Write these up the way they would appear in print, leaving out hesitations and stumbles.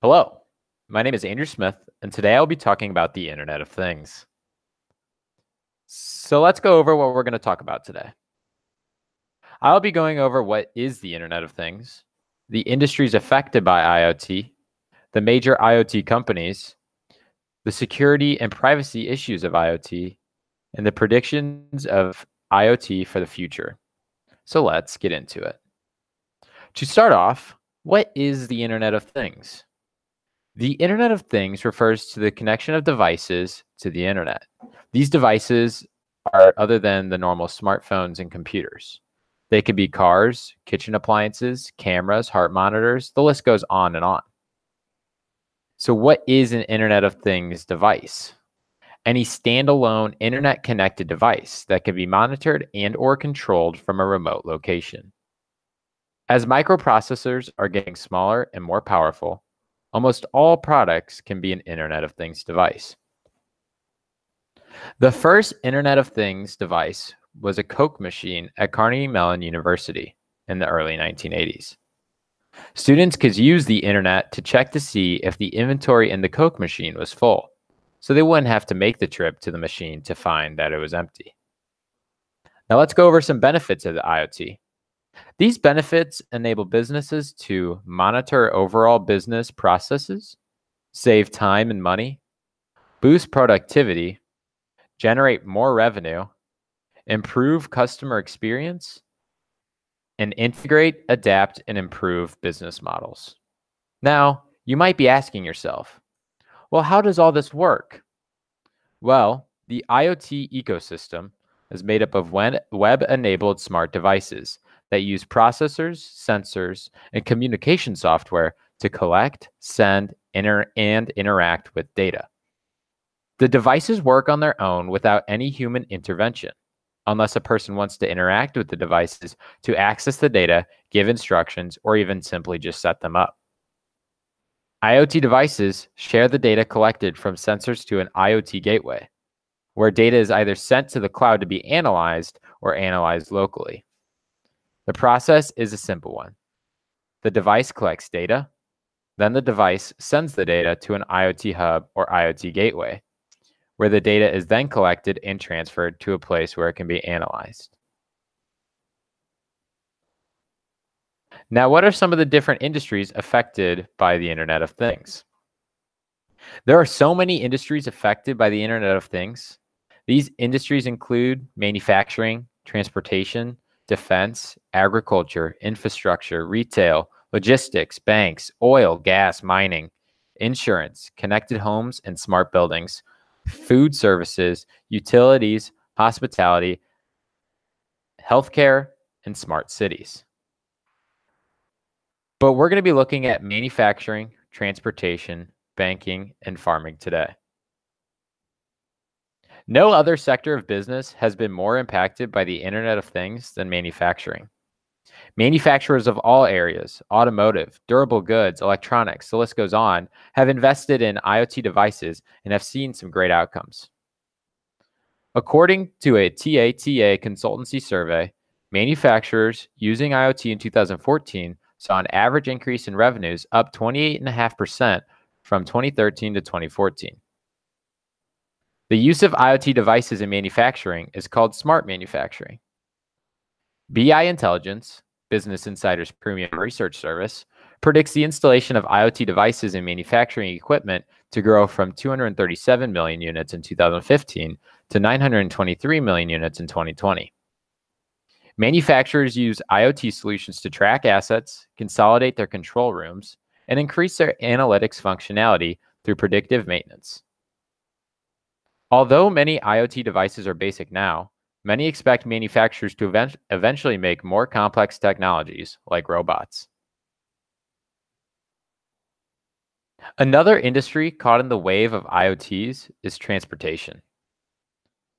Hello, my name is Andrew Smith, and today I'll be talking about the Internet of Things. So let's go over what we're going to talk about today. I'll be going over what is the Internet of Things, the industries affected by IoT, the major IoT companies, the security and privacy issues of IoT, and the predictions of IoT for the future. So let's get into it. To start off, what is the Internet of Things? The Internet of Things refers to the connection of devices to the Internet. These devices are other than the normal smartphones and computers. They could be cars, kitchen appliances, cameras, heart monitors, the list goes on and on. So what is an Internet of Things device? Any standalone internet-connected device that can be monitored and or controlled from a remote location. As microprocessors are getting smaller and more powerful, almost all products can be an Internet of Things device. The first Internet of Things device was a Coke machine at Carnegie Mellon University in the early 1980s. Students could use the internet to check to see if the inventory in the Coke machine was full, so they wouldn't have to make the trip to the machine to find that it was empty. Now let's go over some benefits of the IoT. These benefits enable businesses to monitor overall business processes, save time and money, boost productivity, generate more revenue, improve customer experience, and integrate, adapt, and improve business models. Now, you might be asking yourself, well, how does all this work? Well, the IoT ecosystem is made up of web-enabled smart devices that use processors, sensors, and communication software to collect, send, and interact with data. The devices work on their own without any human intervention, unless a person wants to interact with the devices to access the data, give instructions, or even simply just set them up. IoT devices share the data collected from sensors to an IoT gateway, where data is either sent to the cloud to be analyzed or analyzed locally. The process is a simple one. The device collects data, then the device sends the data to an IoT hub or IoT gateway, where the data is then collected and transferred to a place where it can be analyzed. Now, what are some of the different industries affected by the Internet of Things? There are so many industries affected by the Internet of Things. These industries include manufacturing, transportation, defense, agriculture, infrastructure, retail, logistics, banks, oil, gas, mining, insurance, connected homes and smart buildings, food services, utilities, hospitality, healthcare, and smart cities. But we're going to be looking at manufacturing, transportation, banking, and farming today. No other sector of business has been more impacted by the Internet of Things than manufacturing. Manufacturers of all areas, automotive, durable goods, electronics, the list goes on, have invested in IoT devices and have seen some great outcomes. According to a TATA consultancy survey, manufacturers using IoT in 2014 saw an average increase in revenues up 28.5% from 2013 to 2014. The use of IoT devices in manufacturing is called smart manufacturing. BI Intelligence, Business Insider's premium research service, predicts the installation of IoT devices in manufacturing equipment to grow from 237 million units in 2015 to 923 million units in 2020. Manufacturers use IoT solutions to track assets, consolidate their control rooms, and increase their analytics functionality through predictive maintenance. Although many IoT devices are basic now, many expect manufacturers to eventually make more complex technologies like robots. Another industry caught in the wave of IoTs is transportation.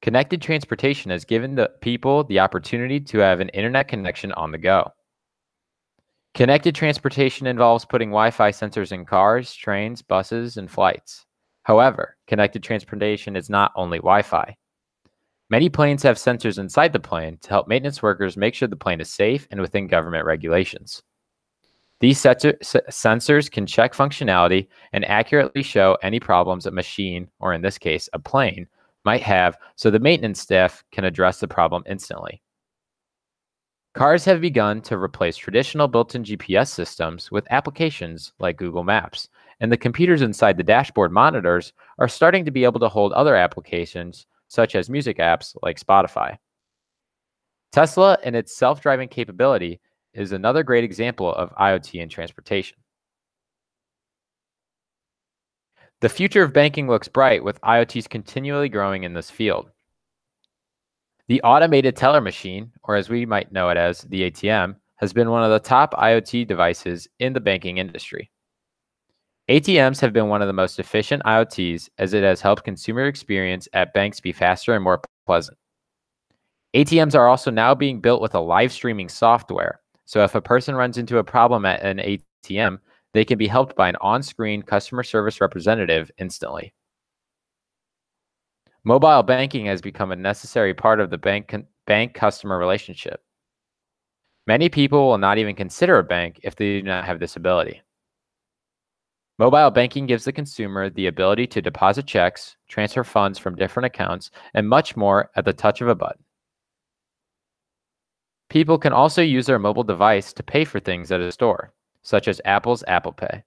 Connected transportation has given the people the opportunity to have an internet connection on the go. Connected transportation involves putting Wi-Fi sensors in cars, trains, buses, and flights. However, connected transportation is not only Wi-Fi. Many planes have sensors inside the plane to help maintenance workers make sure the plane is safe and within government regulations. These sensors can check functionality and accurately show any problems a machine, or in this case, a plane, might have, so the maintenance staff can address the problem instantly. Cars have begun to replace traditional built-in GPS systems with applications like Google Maps, and the computers inside the dashboard monitors are starting to be able to hold other applications, such as music apps like Spotify. Tesla and its self-driving capability is another great example of IoT in transportation. The future of banking looks bright with IoTs continually growing in this field. The automated teller machine, or as we might know it as the ATM, has been one of the top IoT devices in the banking industry. ATMs have been one of the most efficient IoTs as it has helped consumer experience at banks be faster and more pleasant. ATMs are also now being built with a live streaming software, so if a person runs into a problem at an ATM, they can be helped by an on-screen customer service representative instantly. Mobile banking has become a necessary part of the bank-customer relationship. Many people will not even consider a bank if they do not have this ability. Mobile banking gives the consumer the ability to deposit checks, transfer funds from different accounts, and much more at the touch of a button. People can also use their mobile device to pay for things at a store, such as Apple's Apple Pay.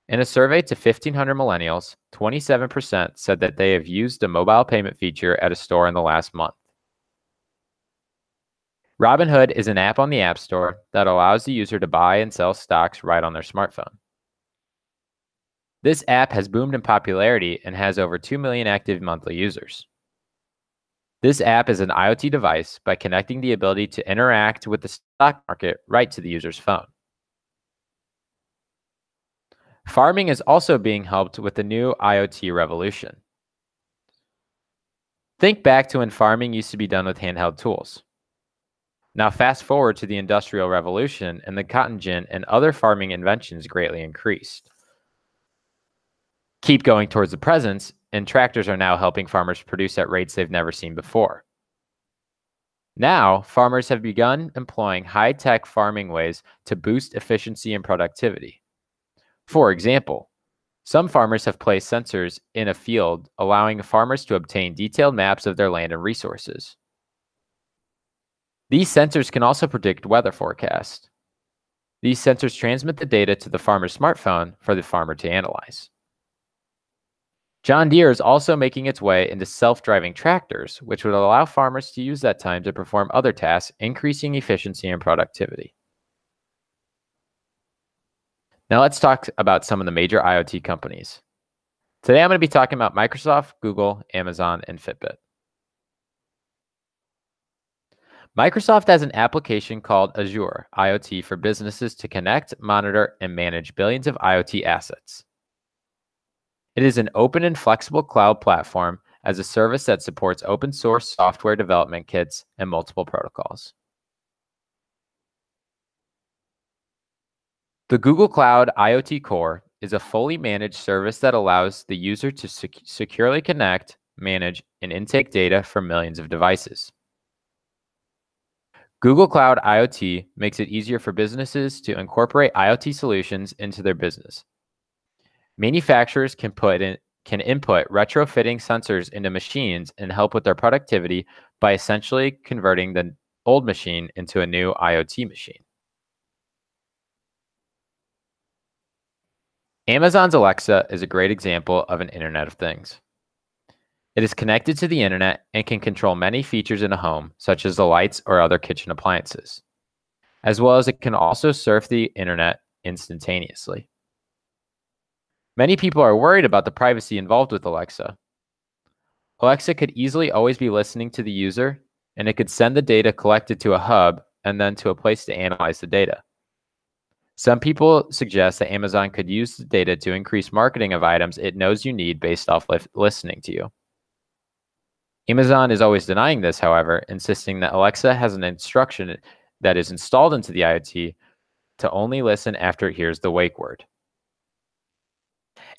In a survey to 1,500 millennials, 27% said that they have used a mobile payment feature at a store in the last month. Robinhood is an app on the App Store that allows the user to buy and sell stocks right on their smartphone. This app has boomed in popularity and has over 2 million active monthly users. This app is an IoT device by connecting the ability to interact with the stock market right to the user's phone. Farming is also being helped with the new IoT revolution. Think back to when farming used to be done with handheld tools. Now fast forward to the Industrial Revolution and the cotton gin and other farming inventions greatly increased. Keep going towards the present, and tractors are now helping farmers produce at rates they've never seen before. Now, farmers have begun employing high-tech farming ways to boost efficiency and productivity. For example, some farmers have placed sensors in a field, allowing farmers to obtain detailed maps of their land and resources. These sensors can also predict weather forecasts. These sensors transmit the data to the farmer's smartphone for the farmer to analyze. John Deere is also making its way into self-driving tractors, which would allow farmers to use that time to perform other tasks, increasing efficiency and productivity. Now let's talk about some of the major IoT companies. Today I'm going to be talking about Microsoft, Google, Amazon, and Fitbit. Microsoft has an application called Azure IoT for businesses to connect, monitor, and manage billions of IoT assets. It is an open and flexible cloud platform as a service that supports open source software development kits and multiple protocols. The Google Cloud IoT Core is a fully managed service that allows the user to securely connect, manage, and intake data from millions of devices. Google Cloud IoT makes it easier for businesses to incorporate IoT solutions into their business. Manufacturers can input retrofitting sensors into machines and help with their productivity by essentially converting the old machine into a new IoT machine. Amazon's Alexa is a great example of an Internet of Things. It is connected to the internet and can control many features in a home, such as the lights or other kitchen appliances, as well as it can also surf the internet instantaneously. Many people are worried about the privacy involved with Alexa. Alexa could easily always be listening to the user, and it could send the data collected to a hub and then to a place to analyze the data. Some people suggest that Amazon could use the data to increase marketing of items it knows you need based off listening to you. Amazon is always denying this, however, insisting that Alexa has an instruction that is installed into the IoT to only listen after it hears the wake word.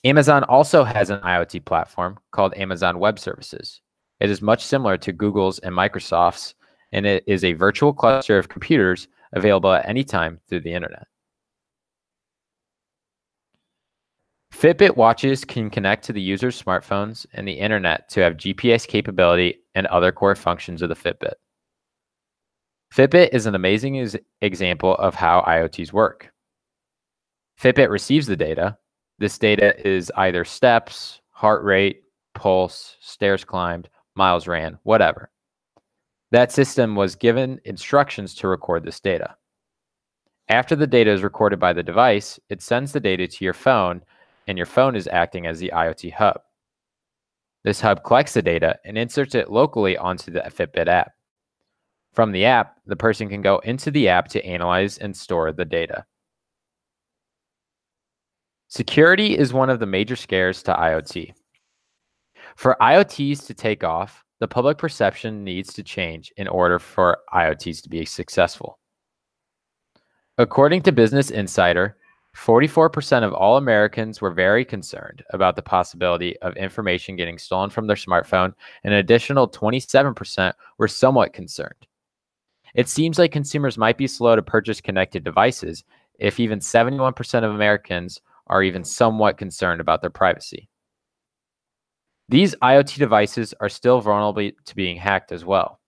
Amazon also has an IoT platform called Amazon Web Services. It is much similar to Google's and Microsoft's, and it is a virtual cluster of computers available at any time through the internet. Fitbit watches can connect to the user's smartphones and the internet to have GPS capability and other core functions of the Fitbit. Fitbit is an amazing example of how IoTs work. Fitbit receives the data. This data is either steps, heart rate, pulse, stairs climbed, miles ran, whatever. That system was given instructions to record this data. After the data is recorded by the device, it sends the data to your phone, and your phone is acting as the IoT hub. This hub collects the data and inserts it locally onto the Fitbit app. From the app, the person can go into the app to analyze and store the data. Security is one of the major scares to IoT. For IoTs to take off, the public perception needs to change in order for IoTs to be successful. According to Business Insider, 44% of all Americans were very concerned about the possibility of information getting stolen from their smartphone, and an additional 27% were somewhat concerned. It seems like consumers might be slow to purchase connected devices if even 71% of Americans are even somewhat concerned about their privacy. These IoT devices are still vulnerable to being hacked as well.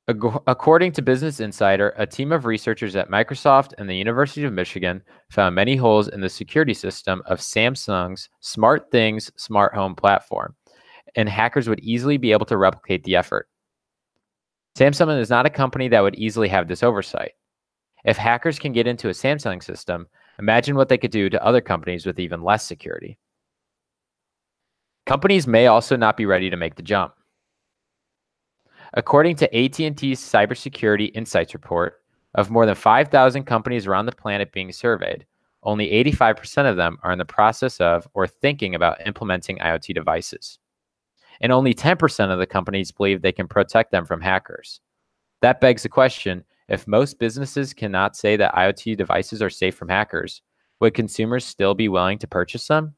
According to Business Insider, a team of researchers at Microsoft and the University of Michigan found many holes in the security system of Samsung's SmartThings smart home platform, and hackers would easily be able to replicate the effort. Samsung is not a company that would easily have this oversight. If hackers can get into a Samsung system, imagine what they could do to other companies with even less security. Companies may also not be ready to make the jump. According to AT&T's Cybersecurity Insights report, of more than 5,000 companies around the planet being surveyed, only 85% of them are in the process of or thinking about implementing IoT devices. And only 10% of the companies believe they can protect them from hackers. That begs the question, if most businesses cannot say that IoT devices are safe from hackers, would consumers still be willing to purchase them?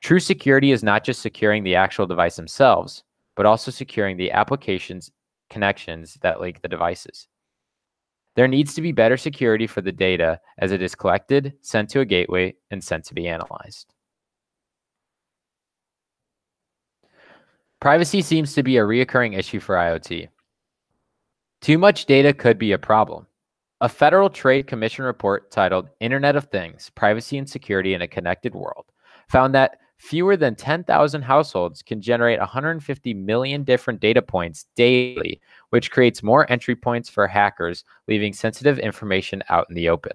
True security is not just securing the actual device themselves, but also securing the applications connections that link the devices. There needs to be better security for the data as it is collected, sent to a gateway, and sent to be analyzed. Privacy seems to be a recurring issue for IoT. Too much data could be a problem. A Federal Trade Commission report titled Internet of Things, Privacy and Security in a Connected World found that fewer than 10,000 households can generate 150 million different data points daily, which creates more entry points for hackers, leaving sensitive information out in the open.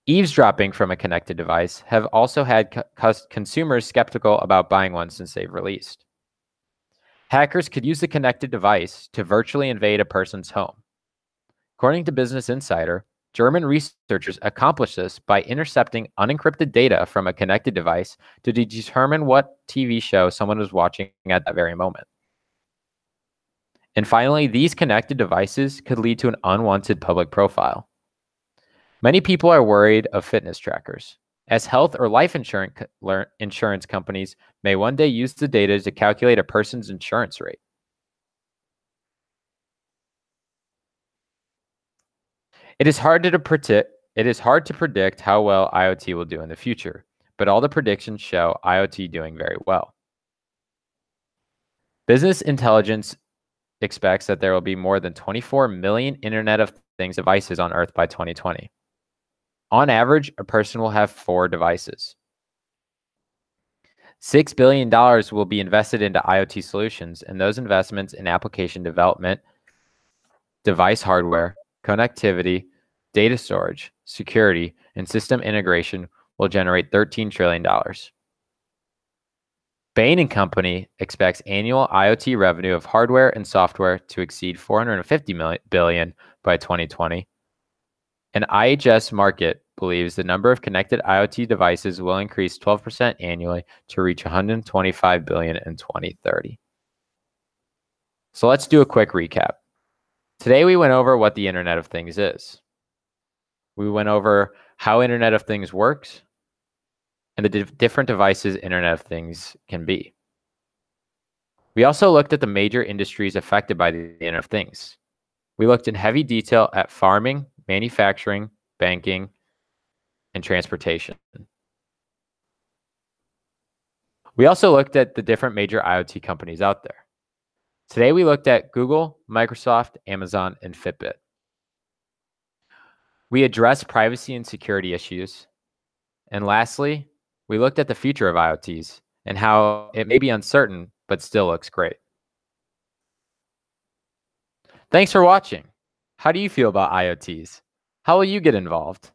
Eavesdropping from a connected device have also had consumers skeptical about buying one since they've released. Hackers could use the connected device to virtually invade a person's home. According to Business Insider, German researchers accomplished this by intercepting unencrypted data from a connected device to determine what TV show someone was watching at that very moment. And finally, these connected devices could lead to an unwanted public profile. Many people are worried of fitness trackers, as health or life insurance companies may one day use the data to calculate a person's insurance rate. It is hard to predict how well IoT will do in the future, but all the predictions show IoT doing very well. Business Intelligence expects that there will be more than 24 million Internet of Things devices on Earth by 2020. On average, a person will have 4 devices. $6 billion will be invested into IoT solutions, and those investments in application development, device hardware, connectivity, data storage, security, and system integration will generate $13 trillion. Bain & Company expects annual IoT revenue of hardware and software to exceed $450 billion by 2020. An IHS Markit believes the number of connected IoT devices will increase 12% annually to reach 125 billion in 2030. So let's do a quick recap. Today we went over what the Internet of Things is. We went over how Internet of Things works and the different devices Internet of Things can be. We also looked at the major industries affected by the Internet of Things. We looked in heavy detail at farming, manufacturing, banking, and transportation. We also looked at the different major IoT companies out there. Today, we looked at Google, Microsoft, Amazon, and Fitbit. We addressed privacy and security issues. And lastly, we looked at the future of IoTs and how it may be uncertain, but still looks great. Thanks for watching. How do you feel about IoTs? How will you get involved?